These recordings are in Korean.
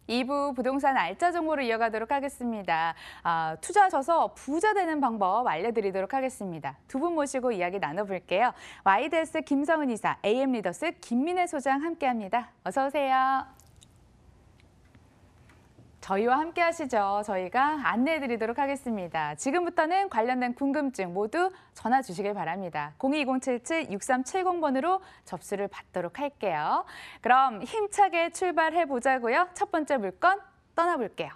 2부 부동산 알짜 정보로 이어가도록 하겠습니다. 투자하셔서 부자 되는 방법 알려드리도록 하겠습니다. 두 분 모시고 이야기 나눠볼게요. YDS 김성은 이사, AM 리더스 김민혜 소장 함께합니다. 어서 오세요. 저희와 함께 하시죠. 저희가 안내해드리도록 하겠습니다. 지금부터는 관련된 궁금증 모두 전화 주시길 바랍니다. 02077-6370번으로 접수를 받도록 할게요. 그럼 힘차게 출발해보자고요. 첫 번째 물건 떠나볼게요.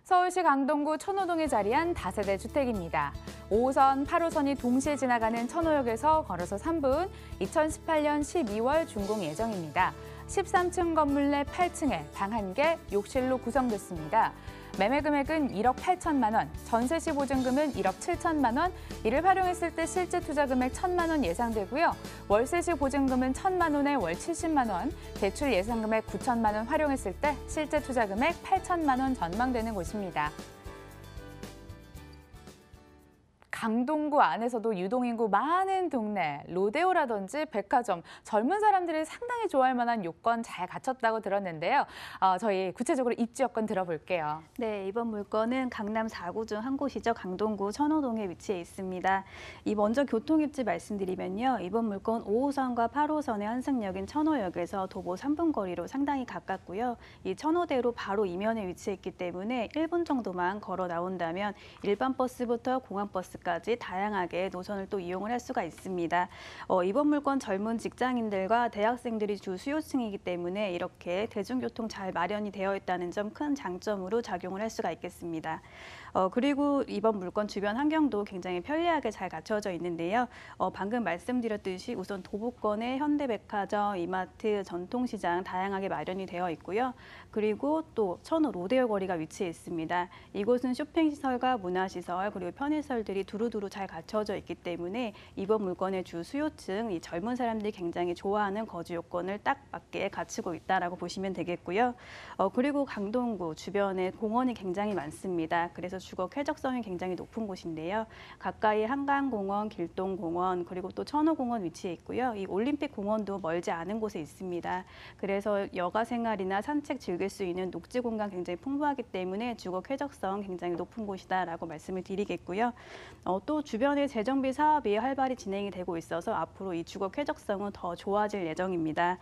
서울시 강동구 천호동에 자리한 다세대 주택입니다. 5호선, 8호선이 동시에 지나가는 천호역에서 걸어서 3분, 2018년 12월 준공 예정입니다. 13층 건물 내 8층에 방 1개, 욕실로 구성됐습니다. 매매 금액은 1억 8천만 원, 전세 시 보증금은 1억 7천만 원, 이를 활용했을 때 실제 투자 금액 1천만 원 예상되고요. 월세 시 보증금은 1천만 원에 월 70만 원, 대출 예상 금액 9천만 원 활용했을 때 실제 투자 금액 8천만 원 전망되는 곳입니다. 강동구 안에서도 유동인구 많은 동네, 로데오라든지 백화점, 젊은 사람들이 상당히 좋아할 만한 요건 잘 갖췄다고 들었는데요. 저희 구체적으로 입지 여건 들어볼게요. 네, 이번 물건은 강남 4구 중 한 곳이죠. 강동구 천호동에 위치해 있습니다. 먼저 교통입지 말씀드리면요. 이번 물건 5호선과 8호선의 환승역인 천호역에서 도보 3분 거리로 상당히 가깝고요. 이 천호대로 바로 이면에 위치했기 때문에 1분 정도만 걸어 나온다면 일반 버스부터 공항버스까지 다양하게 노선을 또 이용을 할 수가 있습니다. 이번 물건 젊은 직장인들과 대학생들이 주 수요층이기 때문에 이렇게 대중교통 잘 마련이 되어 있다는 점 큰 장점으로 작용을 할 수가 있겠습니다. 그리고 이번 물건 주변 환경도 굉장히 편리하게 잘 갖춰져 있는데요. 방금 말씀드렸듯이 우선 도보권에 현대백화점, 이마트, 전통시장 다양하게 마련이 되어 있고요. 그리고 또 천호 로데오 거리가 위치해 있습니다. 이곳은 쇼핑시설과 문화시설 그리고 편의시설들이 두루두루 잘 갖춰져 있기 때문에 이번 물건의 주 수요층, 이 젊은 사람들이 굉장히 좋아하는 거주 요건을 딱 맞게 갖추고 있다라고 보시면 되겠고요. 그리고 강동구 주변에 공원이 굉장히 많습니다. 그래서 주거 쾌적성이 굉장히 높은 곳인데요. 가까이 한강공원, 길동공원, 그리고 또 천호공원 위치해 있고요. 이 올림픽공원도 멀지 않은 곳에 있습니다. 그래서 여가 생활이나 산책 즐길 수 있는 녹지 공간 굉장히 풍부하기 때문에 주거 쾌적성 굉장히 높은 곳이다라고 말씀을 드리겠고요. 또 주변에 재정비 사업이 활발히 진행이 되고 있어서 앞으로 이 주거 쾌적성은 더 좋아질 예정입니다.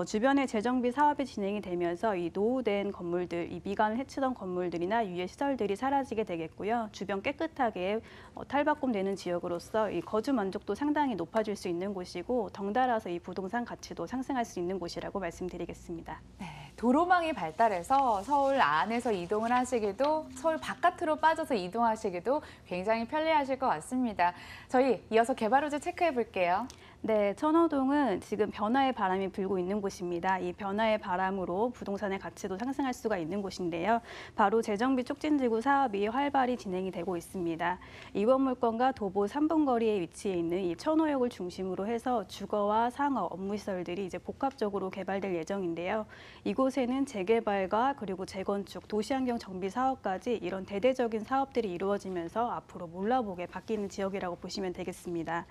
주변에 재정비 사업이 진행이 되면서 이 노후된 건물들, 이 미관을 해치던 건물들이나 유해 시설들이 사라지게 되겠고요. 주변 깨끗하게 탈바꿈되는 지역으로서 이 거주 만족도 상당히 높아질 수 있는 곳이고 덩달아서 이 부동산 가치도 상승할 수 있는 곳이라고 말씀드리겠습니다. 네, 도로망이 발달해서 서울 안에서 이동을 하시기도 서울 바깥으로 빠져서 이동하시기도 굉장히 편리하실 것 같습니다. 저희 이어서 개발 호재 체크해 볼게요. 네, 천호동은 지금 변화의 바람이 불고 있는 곳입니다. 이 변화의 바람으로 부동산의 가치도 상승할 수가 있는 곳인데요. 바로 재정비 촉진지구 사업이 활발히 진행이 되고 있습니다. 이번 물건과 도보 3분 거리에 위치해 있는 이 천호역을 중심으로 해서 주거와 상업, 업무시설들이 이제 복합적으로 개발될 예정인데요. 이곳에는 재개발과 그리고 재건축, 도시환경 정비 사업까지 이런 대대적인 사업들이 이루어지면서 앞으로 몰라보게 바뀌는 지역이라고 보시면 되겠습니다.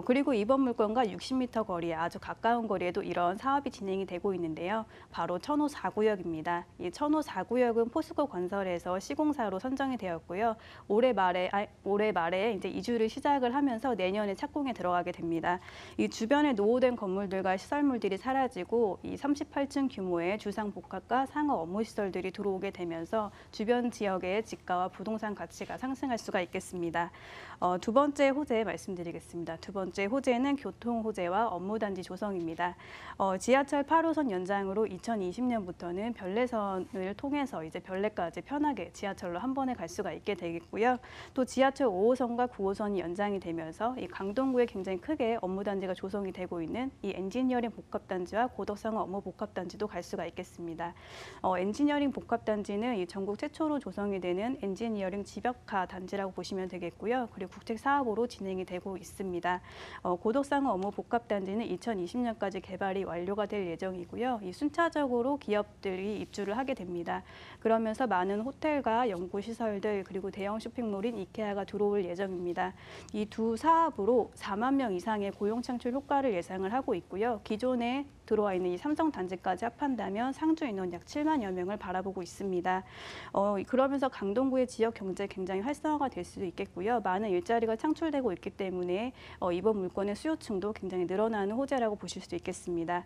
그리고 이번 물건 과 60m 거리에 아주 가까운 거리에도 이런 사업이 진행이 되고 있는데요. 바로 천호 4구역입니다. 이 천호 4구역은 포스코 건설에서 시공사로 선정이 되었고요. 올해 말에 이제 이주를 시작을 하면서 내년에 착공에 들어가게 됩니다. 이 주변의 노후된 건물들과 시설물들이 사라지고 이 38층 규모의 주상 복합과 상업 업무 시설들이 들어오게 되면서 주변 지역의 집가와 부동산 가치가 상승할 수가 있겠습니다. 두 번째 호재 말씀드리겠습니다. 두 번째 호재는 교통 호재와 업무단지 조성입니다. 지하철 8호선 연장으로 2020년부터는 별내선을 통해서 이제 별내까지 편하게 지하철로 한 번에 갈 수가 있게 되겠고요. 또 지하철 5호선과 9호선이 연장이 되면서 이 강동구에 굉장히 크게 업무단지가 조성이 되고 있는 이 엔지니어링 복합단지와 고덕상업 업무 복합단지도 갈 수가 있겠습니다. 엔지니어링 복합단지는 이 전국 최초로 조성이 되는 엔지니어링 집약화 단지라고 보시면 되겠고요. 그리고 국책 사업으로 진행이 되고 있습니다. 고덕상업 어무 복합단지는 2020년까지 개발이 완료가 될 예정이고요. 이 순차적으로 기업들이 입주를 하게 됩니다. 그러면서 많은 호텔과 연구시설들 그리고 대형 쇼핑몰인 이케아가 들어올 예정입니다. 이 두 사업으로 4만 명 이상의 고용 창출 효과를 예상을 하고 있고요. 기존에 들어와 있는 이 삼성 단지까지 합한다면 상주 인원 약 7만여 명을 바라보고 있습니다. 그러면서 강동구의 지역 경제 굉장히 활성화가 될 수도 있겠고요. 많은 일자리가 창출되고 있기 때문에 이번 물건의 수요층도 굉장히 늘어나는 호재라고 보실 수 있겠습니다.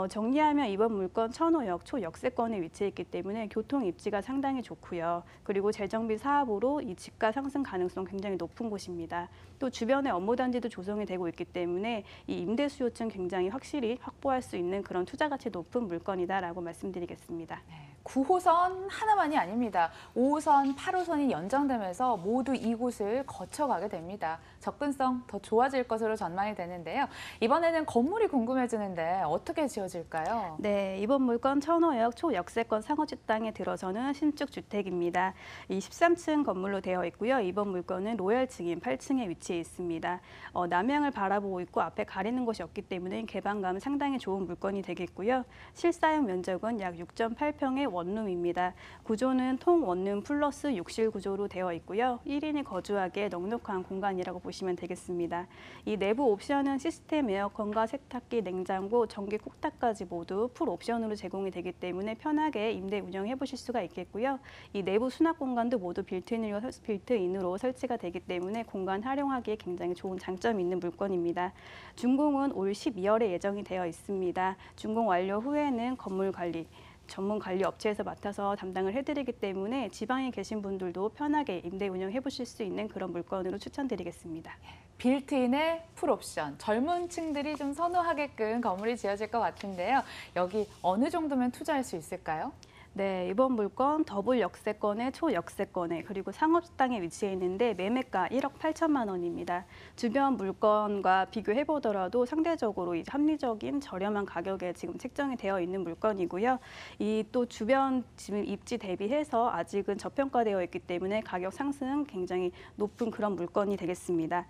정리하면 이번 물건 천호역 초역세권에 위치해 있기 때문에 교통 입지가 상당히 좋고요. 그리고 재정비 사업으로 이 집가 상승 가능성 굉장히 높은 곳입니다. 또 주변에 업무단지도 조성이 되고 있기 때문에 이 임대 수요층 굉장히 확실히 확보할 수 있는 그런 투자 가치 높은 물건이다라고 말씀드리겠습니다. 9호선 하나만이 아닙니다. 5호선, 8호선이 연장되면서 모두 이곳을 거쳐가게 됩니다. 접근성 더 좋아질 것으로 전망이 되는데요. 이번에는 건물이 궁금해지는데 어떻게 지어질까요? 네, 이번 물건 천호역 초역세권 상호지 땅에 들어서는 신축 주택입니다. 이 13층 건물로 되어 있고요. 이번 물건은 로열층인 8층에 위치해 있습니다. 남향을 바라보고 있고 앞에 가리는 곳이 없기 때문에 개방감은 상당히 좋은 물건이 되겠고요. 실사용 면적은 약 6.8평의 원룸입니다. 구조는 통원룸 플러스 욕실 구조로 되어 있고요. 1인이 거주하기에 넉넉한 공간이라고 보시면 되겠습니다. 이 내부 옵션은 시스템 에어컨과 세탁기, 냉장고, 전기 콕탁까지 모두 풀 옵션으로 제공이 되기 때문에 편하게 임대 운영해 보실 수가 있겠고요. 이 내부 수납 공간도 모두 빌트인으로 설치가 되기 때문에 공간 활용하기에 굉장히 좋은 장점이 있는 물건입니다. 준공은 올 12월에 예정이 되어 있습니다. 준공 완료 후에는 건물 관리, 전문 관리 업체에서 맡아서 담당을 해드리기 때문에 지방에 계신 분들도 편하게 임대 운영해 보실 수 있는 그런 물건으로 추천드리겠습니다. 빌트인의 풀옵션, 젊은 층들이 좀 선호하게끔 건물이 지어질 것 같은데요. 여기 어느 정도면 투자할 수 있을까요? 네, 이번 물건 더블 역세권에 초역세권에 그리고 상업 땅에 위치해 있는데 매매가 1억 8천만 원입니다. 주변 물건과 비교해 보더라도 상대적으로 이제 합리적인 저렴한 가격에 지금 책정이 되어 있는 물건이고요. 이 또 주변 지금 입지 대비해서 아직은 저평가되어 있기 때문에 가격 상승 굉장히 높은 그런 물건이 되겠습니다.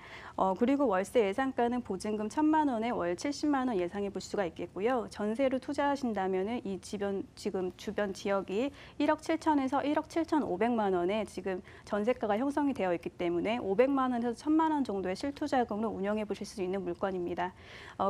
그리고 월세 예상가는 보증금 1,000만 원에 월 70만 원 예상해 볼 수가 있겠고요. 전세로 투자하신다면은 이 지금 주변 지역이 1억 7천에서 1억 7,500만 원에 지금 전세가가 형성이 되어 있기 때문에 500만 원에서 1,000만 원 정도의 실투자금으로 운영해 보실 수 있는 물건입니다.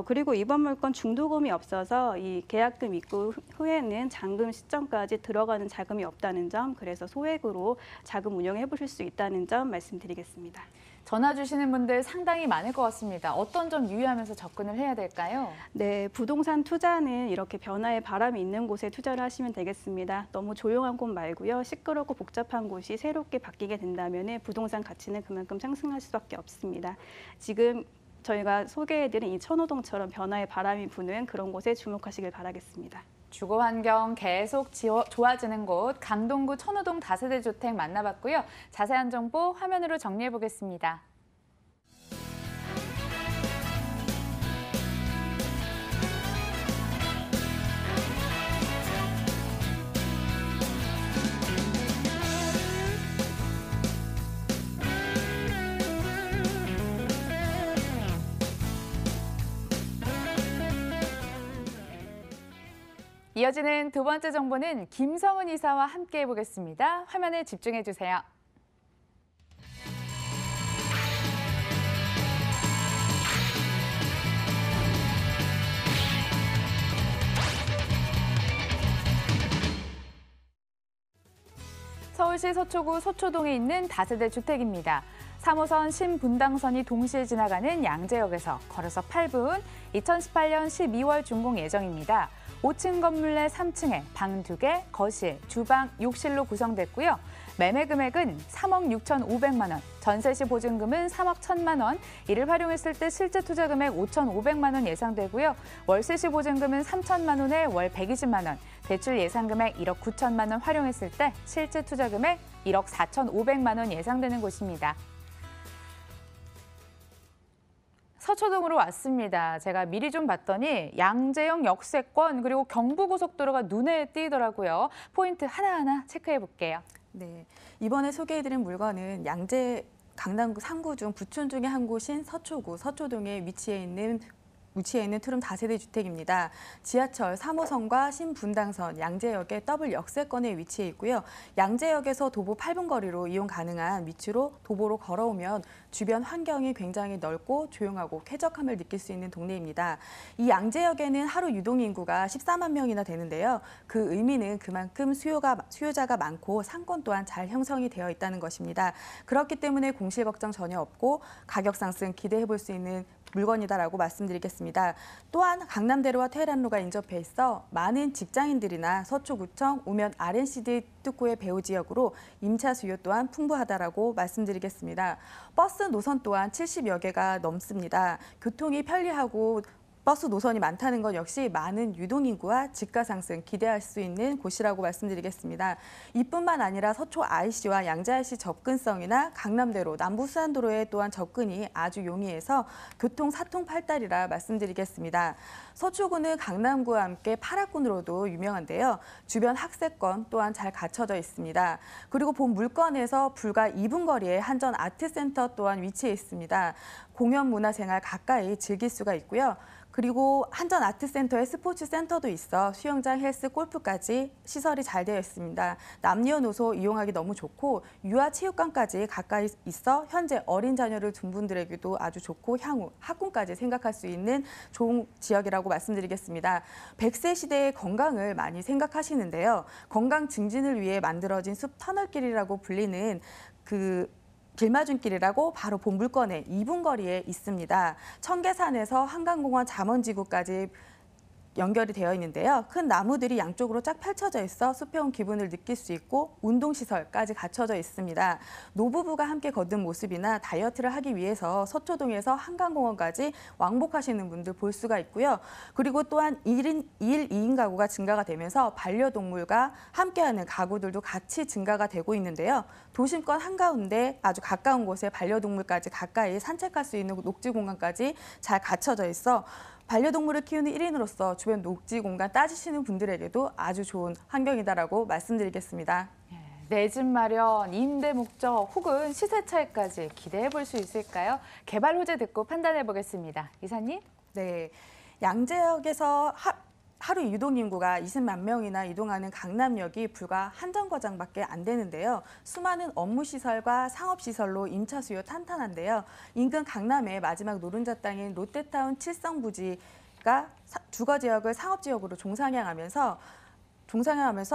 그리고 이번 물건 중도금이 없어서 이 계약금 입구 후에는 잔금 시점까지 들어가는 자금이 없다는 점, 그래서 소액으로 자금 운영해 보실 수 있다는 점 말씀드리겠습니다. 전화 주시는 분들 상당히 많을 것 같습니다. 어떤 점 유의하면서 접근을 해야 될까요? 네, 부동산 투자는 이렇게 변화의 바람이 있는 곳에 투자를 하시면 되겠습니다. 너무 조용한 곳 말고요. 시끄럽고 복잡한 곳이 새롭게 바뀌게 된다면 부동산 가치는 그만큼 상승할 수밖에 없습니다. 지금 저희가 소개해드린 이 천호동처럼 변화의 바람이 부는 그런 곳에 주목하시길 바라겠습니다. 주거 환경 계속 좋아지는 곳 강동구 천호동 다세대 주택 만나봤고요. 자세한 정보 화면으로 정리해 보겠습니다. 이어지는 두 번째 정보는 김성은 이사와 함께 해보겠습니다. 화면에 집중해 주세요. 서울시 서초구 서초동에 있는 다세대 주택입니다. 3호선 신분당선이 동시에 지나가는 양재역에서 걸어서 8분, 2018년 12월 준공 예정입니다. 5층 건물 내 3층에 방 2개, 거실, 주방, 욕실로 구성됐고요. 매매 금액은 3억 6,500만 원, 전세 시 보증금은 3억 1,000만 원, 이를 활용했을 때 실제 투자 금액 5,500만 원 예상되고요. 월세 시 보증금은 3천만 원에 월 120만 원, 대출 예상 금액 1억 9천만 원 활용했을 때 실제 투자 금액 1억 4,500만 원 예상되는 곳입니다. 서초동으로 왔습니다. 제가 미리 좀 봤더니 양재역 역세권 그리고 경부고속도로가 눈에 띄더라고요. 포인트 하나하나 체크해 볼게요. 네, 이번에 소개해드린 물건은 양재 강남구 3구 중 부촌 중에 한 곳인 서초구 서초동에 위치해 있는 위치해 있는 투룸 다세대 주택입니다. 지하철 3호선과 신분당선, 양재역의 더블 역세권에 위치해 있고요. 양재역에서 도보 8분 거리로 이용 가능한 위치로 도보로 걸어오면 주변 환경이 굉장히 넓고 조용하고 쾌적함을 느낄 수 있는 동네입니다. 이 양재역에는 하루 유동 인구가 14만 명이나 되는데요. 그 의미는 그만큼 수요자가 많고 상권 또한 잘 형성이 되어 있다는 것입니다. 그렇기 때문에 공실 걱정 전혀 없고 가격 상승 기대해 볼 수 있는 물건이다라고 말씀드리겠습니다. 또한 강남대로와 테헤란로가 인접해 있어 많은 직장인들이나 서초구청, 우면 RNCD 특구의 배후 지역으로 임차 수요 또한 풍부하다라고 말씀드리겠습니다. 버스 노선 또한 70여 개가 넘습니다. 교통이 편리하고 버스 노선이 많다는 것 역시 많은 유동인구와 집가 상승 기대할 수 있는 곳이라고 말씀드리겠습니다. 이뿐만 아니라 서초 IC와 양재 IC 접근성이나 강남대로, 남부수안도로에 또한 접근이 아주 용이해서 교통 사통팔달이라 말씀드리겠습니다. 서초구는 강남구와 함께 파라군으로도 유명한데요. 주변 학세권 또한 잘 갖춰져 있습니다. 그리고 본 물건에서 불과 2분 거리에 한전 아트센터 또한 위치해 있습니다. 공연 문화생활 가까이 즐길 수가 있고요. 그리고 한전 아트센터에 스포츠센터도 있어 수영장, 헬스, 골프까지 시설이 잘 되어 있습니다. 남녀노소 이용하기 너무 좋고 유아체육관까지 가까이 있어 현재 어린 자녀를 둔 분들에게도 아주 좋고 향후 학군까지 생각할 수 있는 좋은 지역이라고 말씀드리겠습니다. 100세 시대의 건강을 많이 생각하시는데요. 건강 증진을 위해 만들어진 숲 터널길이라고 불리는 길마준길이라고 바로 본 물건의 2분 거리에 있습니다. 청계산에서 한강공원 잠원지구까지 연결이 되어 있는데요. 큰 나무들이 양쪽으로 쫙 펼쳐져 있어 숲에 온 기분을 느낄 수 있고 운동시설까지 갖춰져 있습니다. 노부부가 함께 걷는 모습이나 다이어트를 하기 위해서 서초동에서 한강공원까지 왕복하시는 분들 볼 수가 있고요. 그리고 또한 1인 2인 가구가 증가가 되면서 반려동물과 함께하는 가구들도 같이 증가가 되고 있는데요. 도심권 한가운데 아주 가까운 곳에 반려동물까지 가까이 산책할 수 있는 녹지 공간까지 잘 갖춰져 있어 반려동물을 키우는 1인으로서 주변 녹지 공간 따지시는 분들에게도 아주 좋은 환경이다라고 말씀드리겠습니다. 내 집 마련, 임대 목적 혹은 시세 차익까지 기대해 볼 수 있을까요? 개발 호재 듣고 판단해 보겠습니다. 이사님? 네, 양재역에서 하루 유동 인구가 20만 명이나 이동하는 강남역이 불과 한 정거장밖에 안 되는데요. 수많은 업무시설과 상업시설로 임차 수요 탄탄한데요. 인근 강남의 마지막 노른자 땅인 롯데타운 칠성부지가 주거지역을 상업지역으로 종상향하면서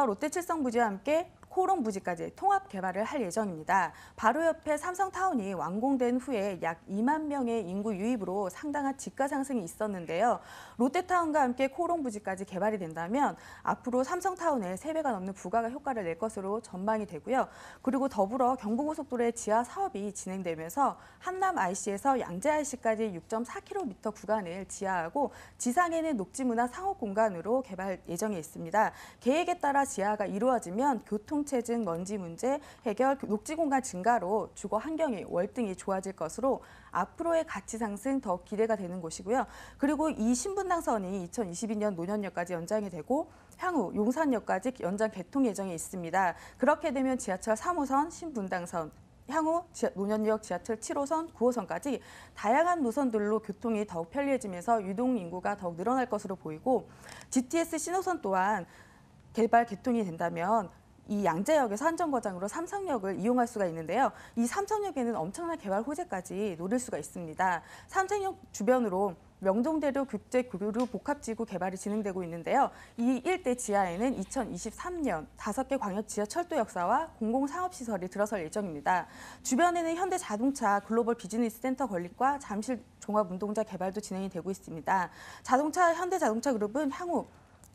롯데 칠성부지와 함께 코롱 부지까지 통합 개발을 할 예정입니다. 바로 옆에 삼성타운이 완공된 후에 약 2만 명의 인구 유입으로 상당한 집가 상승이 있었는데요. 롯데타운과 함께 코롱 부지까지 개발이 된다면 앞으로 삼성타운에 3배가 넘는 부가 효과를 낼 것으로 전망이 되고요. 그리고 더불어 경부고속도로의 지하 사업이 진행되면서 한남 IC에서 양재 IC까지 6.4km 구간을 지하하고 지상에는 녹지문화 상업 공간으로 개발 예정에 있습니다. 계획에 따라 지하가 이루어지면 교통체증, 먼지 문제 해결, 녹지 공간 증가로 주거 환경이 월등히 좋아질 것으로 앞으로의 가치 상승 더 기대가 되는 곳이고요. 그리고 이 신분당선이 2022년 노년역까지 연장이 되고 향후 용산역까지 연장 개통 예정에 있습니다. 그렇게 되면 지하철 3호선, 신분당선, 향후 노년역 지하철 7호선, 9호선까지 다양한 노선들로 교통이 더욱 편리해지면서 유동 인구가 더욱 늘어날 것으로 보이고 GTS 신호선 또한 개통이 된다면 이 양재역에서 한정거장으로 삼성역을 이용할 수가 있는데요. 이 삼성역에는 엄청난 개발 호재까지 노릴 수가 있습니다. 삼성역 주변으로 명동대로 국제교류 복합지구 개발이 진행되고 있는데요. 이 일대 지하에는 2023년 5개 광역 지하철도 역사와 공공상업시설이 들어설 예정입니다. 주변에는 현대자동차 글로벌 비즈니스 센터 건립과 잠실 종합운동장 개발도 진행이 되고 있습니다. 현대자동차 그룹은 향후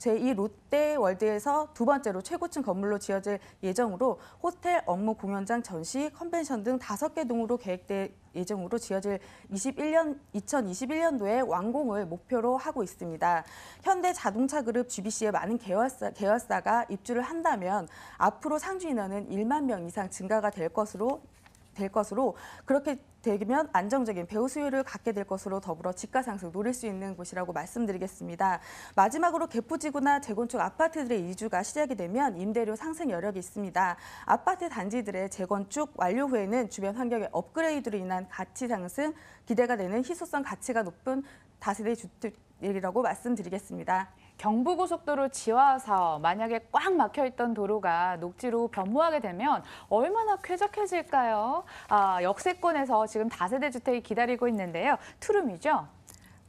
제2 롯데월드에서 두 번째로 최고층 건물로 지어질 예정으로 호텔, 업무 공연장, 전시, 컨벤션 등 5개 동으로 계획될 예정으로 지어질 2021년도에 완공을 목표로 하고 있습니다. 현대자동차그룹 GBC의 많은 계열사가 입주를 한다면 앞으로 상주 인원은 1만 명 이상 증가가 될 것으로 그렇게 되면 안정적인 배우 수요를 갖게 될 것으로 더불어 집가 상승 노릴 수 있는 곳이라고 말씀드리겠습니다. 마지막으로 개포지구나 재건축 아파트들의 이주가 시작이 되면 임대료 상승 여력이 있습니다. 아파트 단지들의 재건축 완료 후에는 주변 환경의 업그레이드로 인한 가치 상승 기대가 되는 희소성 가치가 높은 다세대 주택이라고 말씀드리겠습니다. 경부고속도로 지하서 만약에 꽉 막혀있던 도로가 녹지로 변모하게 되면 얼마나 쾌적해질까요? 역세권에서 지금 다세대 주택이 기다리고 있는데요. 투룸이죠?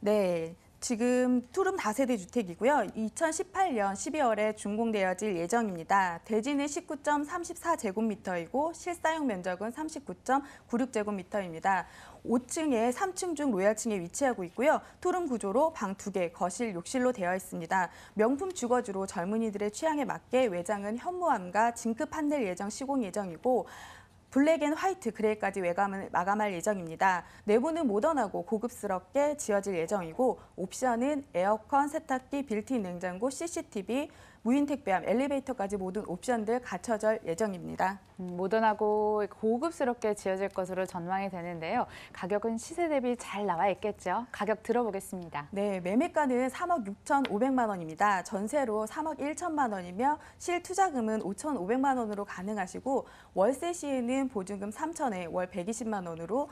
네. 지금 투룸 다세대 주택이고요. 2018년 12월에 준공되어질 예정입니다. 대지는 19.34제곱미터이고 실사용 면적은 39.96제곱미터입니다. 5층에 3층 중 로얄층에 위치하고 있고요. 투룸 구조로 방 2개, 거실, 욕실로 되어 있습니다. 명품 주거지로 젊은이들의 취향에 맞게 외장은 현무암과 징크 판넬 예정 시공 예정이고 블랙 앤 화이트 그레이까지 외관을 마감할 예정입니다. 내부는 모던하고 고급스럽게 지어질 예정이고 옵션은 에어컨, 세탁기, 빌트인 냉장고, CCTV, 무인 택배함, 엘리베이터까지 모든 옵션들 갖춰질 예정입니다. 모던하고 고급스럽게 지어질 것으로 전망이 되는데요. 가격은 시세 대비 잘 나와 있겠죠. 가격 들어보겠습니다. 네, 매매가는 3억 6,500만 원입니다. 전세로 3억 1천만 원이며 실투자금은 5,500만 원으로 가능하시고 월세 시에는 보증금 3천에 월 120만 원으로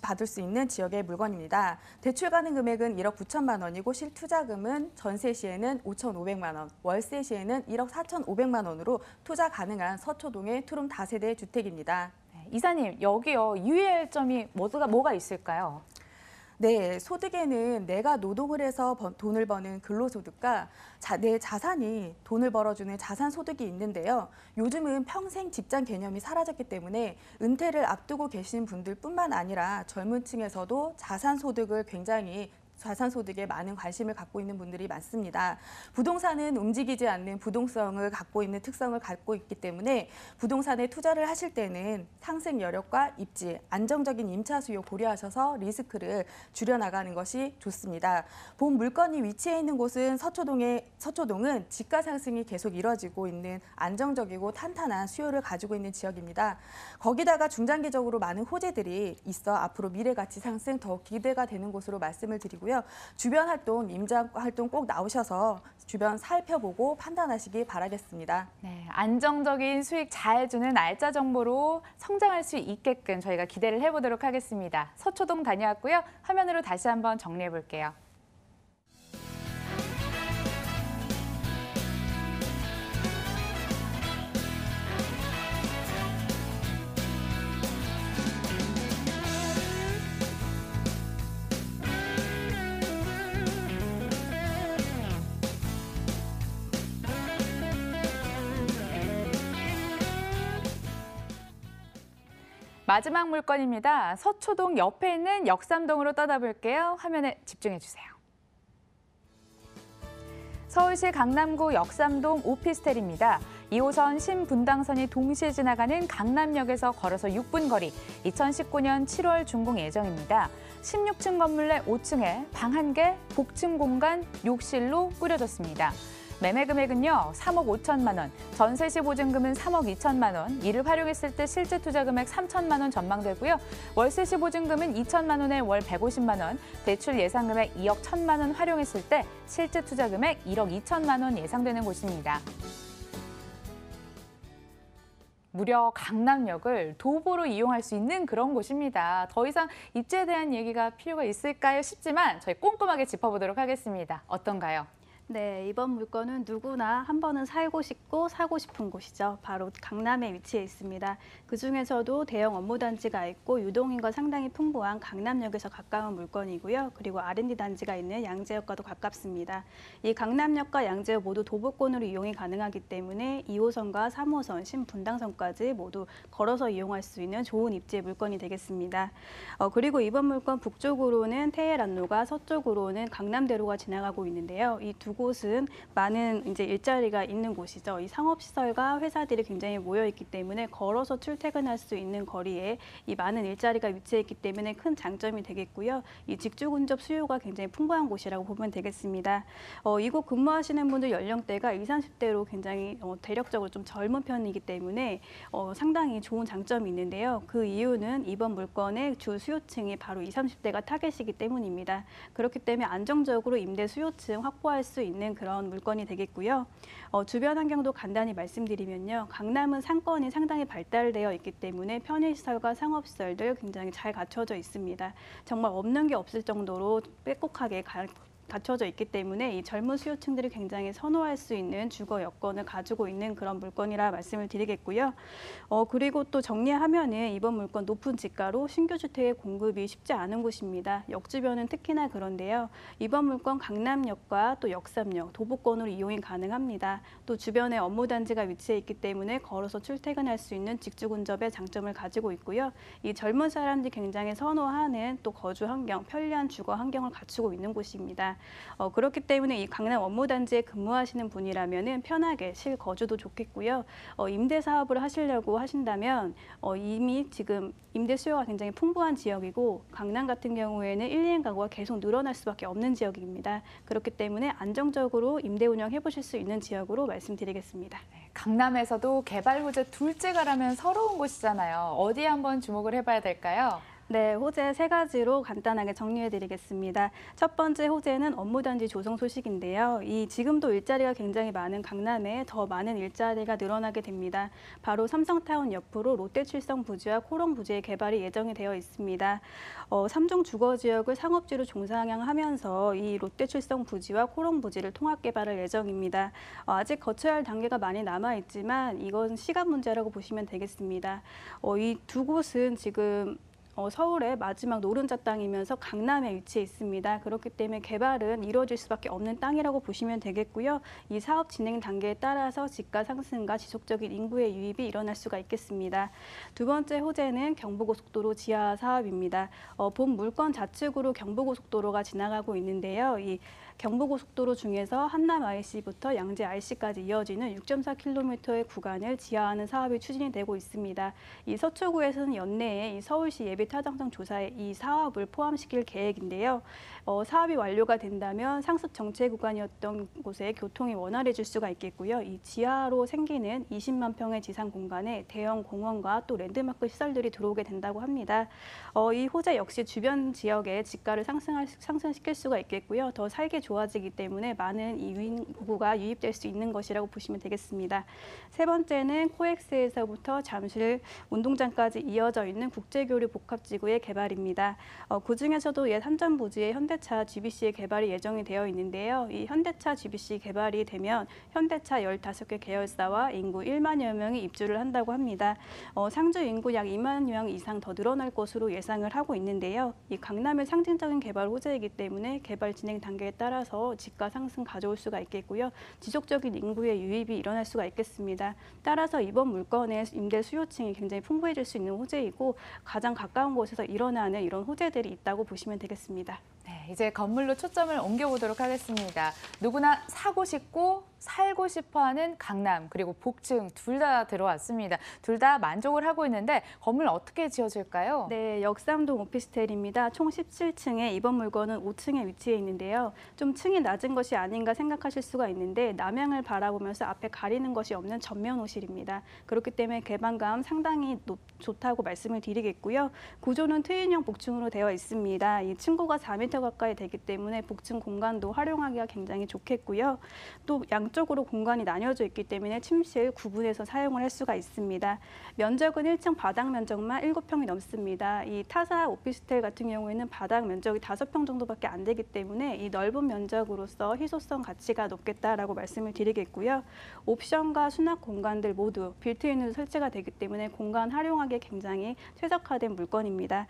받을 수 있는 지역의 물건입니다. 대출 가능 금액은 1억 9천만 원이고 실투자금은 전세 시에는 5,500만 원, 월세 시에는 1억 4,500만 원으로 투자 가능한 서초동의 투룸 다세대 주택입니다. 네, 이사님, 여기요 유의할 점이 뭐가 있을까요? 네, 소득에는 내가 노동을 해서 돈을 버는 근로소득과 내 자산이 돈을 벌어주는 자산소득이 있는데요. 요즘은 평생 직장 개념이 사라졌기 때문에 은퇴를 앞두고 계신 분들뿐만 아니라 젊은 층에서도 자산소득을 굉장히 자산소득에 많은 관심을 갖고 있는 분들이 많습니다. 부동산은 움직이지 않는 부동성을 갖고 있는 특성을 갖고 있기 때문에 부동산에 투자를 하실 때는 상승 여력과 입지, 안정적인 임차 수요 고려하셔서 리스크를 줄여나가는 것이 좋습니다. 본 물건이 위치해 있는 곳은 서초동은 집가 상승이 계속 이뤄지고 있는 안정적이고 탄탄한 수요를 가지고 있는 지역입니다. 거기다가 중장기적으로 많은 호재들이 있어 앞으로 미래 가치 상승 더 기대가 되는 곳으로 말씀을 드리고요. 주변 활동, 임장 활동 꼭 나오셔서 주변 살펴보고 판단하시기 바라겠습니다. 네, 안정적인 수익 잘 주는 알짜 정보로 성장할 수 있게끔 저희가 기대를 해보도록 하겠습니다. 서초동 다녀왔고요. 화면으로 다시 한번 정리해 볼게요. 마지막 물건입니다. 서초동 옆에 있는 역삼동으로 떠나볼게요. 화면에 집중해 주세요. 서울시 강남구 역삼동 오피스텔입니다. 2호선 신분당선이 동시에 지나가는 강남역에서 걸어서 6분 거리, 2019년 7월 준공 예정입니다. 16층 건물 내 5층에 방 1개, 복층 공간, 욕실로 꾸려졌습니다. 매매 금액은요, 3억 5천만 원, 전세 시 보증금은 3억 2천만 원, 이를 활용했을 때 실제 투자 금액 3천만 원 전망되고요. 월세 시 보증금은 2천만 원에 월 150만 원, 대출 예상 금액 2억 1천만 원 활용했을 때 실제 투자 금액 1억 2천만 원 예상되는 곳입니다. 무려 강남역을 도보로 이용할 수 있는 그런 곳입니다. 더 이상 입지에 대한 얘기가 필요가 있을까요 싶지만 저희 꼼꼼하게 짚어보도록 하겠습니다. 어떤가요? 네, 이번 물건은 누구나 한 번은 살고 싶고 사고 싶은 곳이죠. 바로 강남에 위치해 있습니다. 그중에서도 대형 업무단지가 있고 유동인구가 상당히 풍부한 강남역에서 가까운 물건이고요. 그리고 R&D 단지가 있는 양재역과도 가깝습니다. 이 강남역과 양재역 모두 도보권으로 이용이 가능하기 때문에 2호선과 3호선, 신분당선까지 모두 걸어서 이용할 수 있는 좋은 입지의 물건이 되겠습니다. 그리고 이번 물건 북쪽으로는 테헤란로가, 서쪽으로는 강남대로가 지나가고 있는데요. 이 두 곳은 많은 이제 일자리가 있는 곳이죠. 이 상업시설과 회사들이 굉장히 모여 있기 때문에 걸어서 출퇴근할 수 있는 거리에 이 많은 일자리가 위치해 있기 때문에 큰 장점이 되겠고요. 이 직주 근접 수요가 굉장히 풍부한 곳이라고 보면 되겠습니다. 이곳 근무하시는 분들 연령대가 20, 30대로 굉장히 대략적으로 좀 젊은 편이기 때문에 상당히 좋은 장점이 있는데요. 그 이유는 이번 물건의 주 수요층이 바로 20, 30대가 타겟이기 때문입니다. 그렇기 때문에 안정적으로 임대 수요층 확보할 수 있는 그런 물건이 되겠고요. 주변 환경도 간단히 말씀드리면요. 강남은 상권이 상당히 발달되어 있기 때문에 편의시설과 상업시설들 굉장히 잘 갖춰져 있습니다. 정말 없는 게 없을 정도로 빼곡하게 갖춰져 있기 때문에 이 젊은 수요층들이 굉장히 선호할 수 있는 주거 여건을 가지고 있는 그런 물건이라 말씀을 드리겠고요. 그리고 또 정리하면은 이번 물건 높은 지가로 신규 주택의 공급이 쉽지 않은 곳입니다. 역 주변은 특히나 그런데요. 이번 물건 강남역과 또 역삼역, 도보권으로 이용이 가능합니다. 또 주변에 업무 단지가 위치해 있기 때문에 걸어서 출퇴근할 수 있는 직주 근접의 장점을 가지고 있고요. 이 젊은 사람들이 굉장히 선호하는 또 거주 환경, 편리한 주거 환경을 갖추고 있는 곳입니다. 그렇기 때문에 이 강남 업무단지에 근무하시는 분이라면 편하게 실거주도 좋겠고요. 임대 사업을 하시려고 하신다면 이미 지금 임대 수요가 굉장히 풍부한 지역이고 강남 같은 경우에는 1, 2인 가구가 계속 늘어날 수밖에 없는 지역입니다. 그렇기 때문에 안정적으로 임대 운영해 보실 수 있는 지역으로 말씀드리겠습니다. 강남에서도 개발 호재 둘째가라면 서러운 곳이잖아요. 어디에 한번 주목을 해봐야 될까요? 네, 호재 3가지로 간단하게 정리해드리겠습니다. 첫 번째 호재는 업무단지 조성 소식인데요. 지금도 일자리가 굉장히 많은 강남에 더 많은 일자리가 늘어나게 됩니다. 바로 삼성타운 옆으로 롯데칠성 부지와 코롱 부지의 개발이 예정이 되어 있습니다. 3종 주거지역을 상업지로 종상향하면서 이 롯데칠성 부지와 코롱 부지를 통합 개발할 예정입니다. 아직 거쳐야 할 단계가 많이 남아있지만 이건 시간 문제라고 보시면 되겠습니다. 이 두 곳은 지금 서울의 마지막 노른자 땅이면서 강남에 위치해 있습니다. 그렇기 때문에 개발은 이루어질 수밖에 없는 땅이라고 보시면 되겠고요. 이 사업 진행 단계에 따라서 지가 상승과 지속적인 인구의 유입이 일어날 수가 있겠습니다. 두 번째 호재는 경부고속도로 지하 사업입니다. 본 물건 좌측으로 경부고속도로가 지나가고 있는데요. 이 경부고속도로 중에서 한남 IC부터 양재 IC까지 이어지는 6.4km의 구간을 지하하는 사업이 추진이 되고 있습니다. 이 서초구에서는 연내에 이 서울시 예비 타당성 조사에 이 사업을 포함시킬 계획인데요. 사업이 완료가 된다면 상습 정체 구간이었던 곳에 교통이 원활해질 수가 있겠고요. 이 지하로 생기는 20만 평의 지상 공간에 대형 공원과 또 랜드마크 시설들이 들어오게 된다고 합니다. 이 호재 역시 주변 지역의 지가를 상승시킬 수가 있겠고요. 더 살기 좋아지기 때문에 많은 인구가 유입될 수 있는 것이라고 보시면 되겠습니다. 세 번째는 코엑스에서부터 잠실 운동장까지 이어져 있는 국제교류 복합지구의 개발입니다. 그중에서도 옛 한전부지의 현대차 GBC의 개발이 예정이 되어 있는데요. 이 현대차 GBC 개발이 되면 현대차 15개 계열사와 인구 1만여 명이 입주를 한다고 합니다. 상주 인구 약 2만 명 이상 더 늘어날 것으로 예상을 하고 있는데요. 이 강남의 상징적인 개발 호재이기 때문에 개발 진행 단계에 따라서 지가 상승 가져올 수가 있겠고요. 지속적인 인구의 유입이 일어날 수가 있겠습니다. 따라서 이번 물건의 임대 수요층이 굉장히 풍부해질 수 있는 호재이고 가장 가까운 곳에서 일어나는 이런 호재들이 있다고 보시면 되겠습니다. 네, 이제 건물로 초점을 옮겨보도록 하겠습니다. 누구나 사고 싶고 살고 싶어하는 강남 그리고 복층 둘 다 들어왔습니다. 둘 다 만족을 하고 있는데 건물 어떻게 지어질까요? 네, 역삼동 오피스텔입니다. 총 17층에 이번 물건은 5층에 위치해 있는데요. 좀 층이 낮은 것이 아닌가 생각하실 수가 있는데 남향을 바라보면서 앞에 가리는 것이 없는 전면 호실입니다. 그렇기 때문에 개방감 상당히 좋다고 말씀을 드리겠고요. 구조는 트윈형 복층으로 되어 있습니다. 이 층고가 4m 가까이 되기 때문에 복층 공간도 활용하기가 굉장히 좋겠고요. 또 양쪽으로 공간이 나뉘어져 있기 때문에 침실 구분해서 사용을 할 수가 있습니다. 면적은 1층 바닥 면적만 7평이 넘습니다. 이 타사 오피스텔 같은 경우에는 바닥 면적이 5평 정도밖에 안 되기 때문에 이 넓은 면적으로서 희소성 가치가 높겠다라고 말씀을 드리겠고요. 옵션과 수납 공간들 모두 빌트인으로 설치가 되기 때문에 공간 활용하기에 굉장히 최적화된 물건입니다.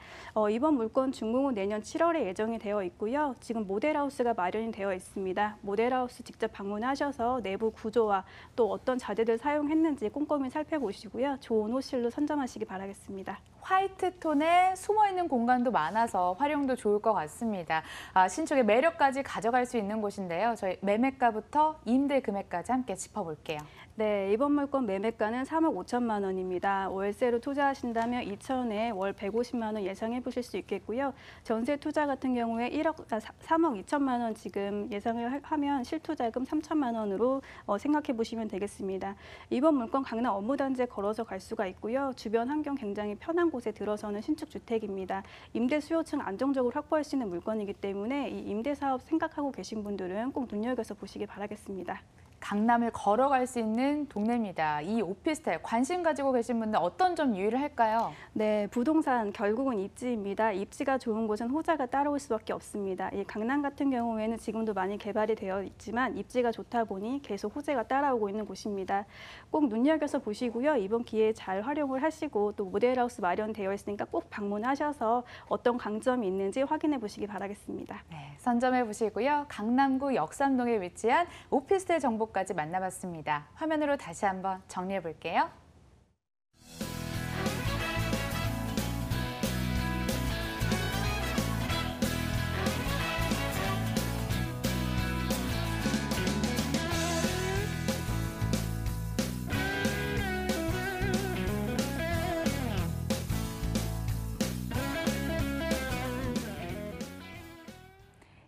이번 물건 준공은 내년 7월에 예정이 되어 있고요. 지금 모델하우스가 마련이 되어 있습니다. 모델하우스 직접 방문하셔서 내부 구조와 또 어떤 자재들 사용했는지 꼼꼼히 살펴보시고요. 좋은 호실로 선점하시기 바라겠습니다. 화이트 톤에 숨어있는 공간도 많아서 활용도 좋을 것 같습니다. 신축의 매력까지 가져갈 수 있는 곳인데요. 저희 매매가부터 임대 금액까지 함께 짚어볼게요. 네, 이번 물건 매매가는 3억 5천만 원입니다. 월세로 투자하신다면 2천에 월 150만 원 예상해 보실 수 있겠고요. 전세 투자 같은 경우에 3억 2천만 원 지금 예상을 하면 실투자금 3천만 원으로 생각해 보시면 되겠습니다. 이번 물건 강남 업무단지에 걸어서 갈 수가 있고요. 주변 환경 굉장히 편한 곳에 들어서는 신축 주택입니다. 임대 수요층 안정적으로 확보할 수 있는 물건이기 때문에 이 임대 사업 생각하고 계신 분들은 꼭 눈여겨서 보시기 바라겠습니다. 강남을 걸어갈 수 있는 동네입니다. 이 오피스텔 관심 가지고 계신 분들 어떤 점 유의를 할까요? 네, 부동산 결국은 입지입니다. 입지가 좋은 곳은 호재가 따라올 수밖에 없습니다. 이 강남 같은 경우에는 지금도 많이 개발이 되어 있지만 입지가 좋다 보니 계속 호재가 따라오고 있는 곳입니다. 꼭 눈여겨서 보시고요. 이번 기회에 잘 활용을 하시고 또 모델하우스 마련되어 있으니까 꼭 방문하셔서 어떤 강점이 있는지 확인해 보시기 바라겠습니다. 네, 선점해 보시고요. 강남구 역삼동에 위치한 오피스텔 정보까지 만나봤습니다. 화면으로 다시 한번 정리해 볼게요.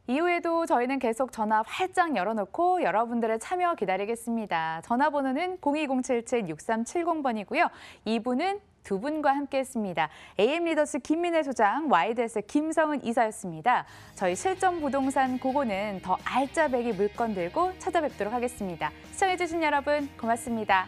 이후에도 저희는 계속 전화 활짝 열어놓고 여러분들의 참여 기다리겠습니다. 전화번호는 02077-6370번이고요. 2부는 두 분과 함께했습니다. AM 리더스 김민혜 소장, YDS 김성은 이사였습니다. 저희 실전 부동산 고고는 더 알짜배기 물건 들고 찾아뵙도록 하겠습니다. 시청해주신 여러분 고맙습니다.